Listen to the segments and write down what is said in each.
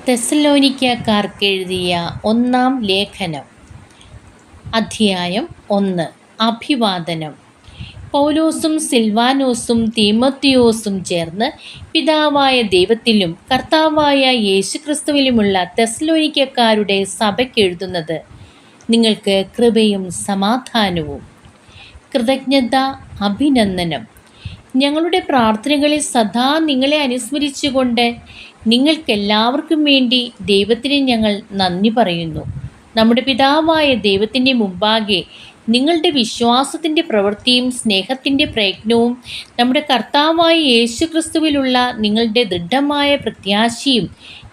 തെസ്സലോനിക്കക്കാർക്കെഴുതിയ ഒന്നാം ലേഖനം, അധ്യായം 1. അഭിവാദനം. പൗലോസും സിൽവാനോസും തീമോത്തിയോസും ചേർന്ന് പിതാവായ ദൈവത്തിലും കർത്താവായ യേശുക്രിസ്തുവിലുമുള്ള തെസ്സലോനിക്കക്കാരുടെ സഭയ്ക്കെഴുതുന്നത്, നിങ്ങൾക്ക് കൃപയും സമാധാനവും. കൃതജ്ഞത, അഭിനന്ദനം. ഞങ്ങളുടെ പ്രാർത്ഥനകളിൽ സദാ നിങ്ങളെ അനുസ്മരിച്ചുകൊണ്ട് നിങ്ങൾക്കെല്ലാവർക്കും വേണ്ടി ദൈവത്തിന് ഞങ്ങൾ നന്ദി പറയുന്നു. നമ്മുടെ പിതാവായ ദൈവത്തിൻ്റെ മുമ്പാകെ നിങ്ങളുടെ വിശ്വാസത്തിൻ്റെ പ്രവൃത്തിയും സ്നേഹത്തിൻ്റെ പ്രയത്നവും നമ്മുടെ കർത്താവായ യേശുക്രിസ്തുവിലുള്ള നിങ്ങളുടെ ദൃഢമായ പ്രത്യാശയും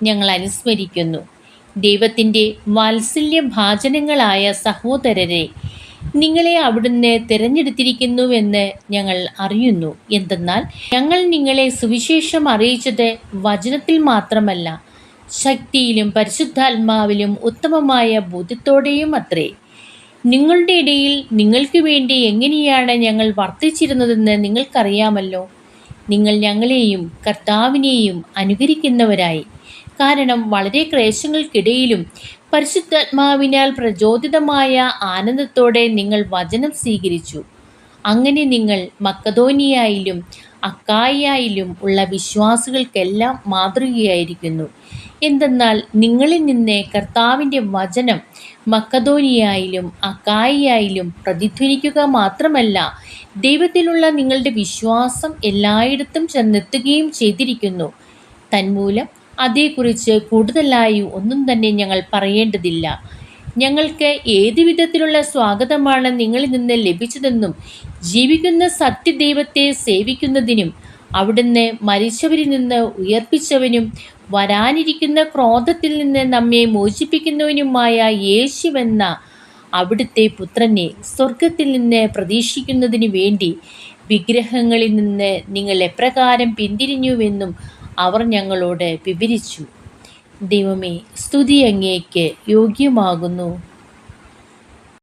ഞങ്ങൾ അനുസ്മരിക്കുന്നു. ദൈവത്തിൻ്റെ വാത്സല്യഭാജനങ്ങളായ സഹോദരരെ, നിങ്ങളെ അവിടുന്ന് തിരഞ്ഞെടുത്തിരിക്കുന്നുവെന്ന് ഞങ്ങൾ അറിയുന്നു. എന്തെന്നാൽ ഞങ്ങൾ നിങ്ങളെ സുവിശേഷം അറിയിച്ചത് വചനത്തിൽ മാത്രമല്ല, ശക്തിയിലും പരിശുദ്ധാത്മാവിലും ഉത്തമമായ ബോധ്യത്തോടെയും അത്രേ. നിങ്ങളുടെ ഇടയിൽ നിങ്ങൾക്ക് വേണ്ടി എങ്ങനെയാണ് ഞങ്ങൾ വർത്തിച്ചിരുന്നതെന്ന് നിങ്ങൾക്കറിയാമല്ലോ. നിങ്ങൾ ഞങ്ങളെയും കർത്താവിനെയും അനുകരിക്കുന്നവരായി. കാരണം വളരെ ക്ലേശങ്ങൾക്കിടയിലും പരിശുദ്ധാത്മാവിനാൽ പ്രചോദിതമായ ആനന്ദത്തോടെ നിങ്ങൾ വചനം സ്വീകരിച്ചു. അങ്ങനെ നിങ്ങൾ മക്കദോനിയയിലും അക്കായിയായിലും ഉള്ള വിശ്വാസികൾക്കെല്ലാം മാതൃകയായിരിക്കുന്നു. എന്തെന്നാൽ നിങ്ങളിൽ നിന്ന് കർത്താവിൻ്റെ വചനം മക്കദോനിയയിലും അക്കായിയായിലും പ്രതിധ്വനിക്കുക മാത്രമല്ല, ദൈവത്തിലുള്ള നിങ്ങളുടെ വിശ്വാസം എല്ലായിടത്തും ചെന്നെത്തുകയും ചെയ്തിരിക്കുന്നു. തന്മൂലം അതേക്കുറിച്ച് കൂടുതലായി ഒന്നും തന്നെ ഞങ്ങൾ പറയേണ്ടതില്ല. ഞങ്ങൾക്ക് ഏതു വിധത്തിലുള്ള സ്വാഗതമാണ് നിങ്ങളിൽ നിന്ന് ലഭിച്ചതെന്നും ജീവിക്കുന്ന സത്യദൈവത്തെ സേവിക്കുന്നതിനും അവിടുന്ന് മരിച്ചവരിൽ നിന്ന് ഉയർപ്പിച്ചവനും വരാനിരിക്കുന്ന ക്രോധത്തിൽ നിന്ന് നമ്മെ മോചിപ്പിക്കുന്നവനുമായ യേശുവെന്ന അവിടുത്തെ പുത്രനെ സ്വർഗത്തിൽ നിന്ന് പ്രതീക്ഷിക്കുന്നതിനു വേണ്ടി വിഗ്രഹങ്ങളിൽ നിന്ന് നിങ്ങൾ എപ്രകാരം പിന്തിരിഞ്ഞുവെന്നും അവർ ഞങ്ങളോട് വിവരിച്ചു. ദൈവമേ, സ്തുതി അങ്ങേക്ക് യോഗ്യമാകുന്നു.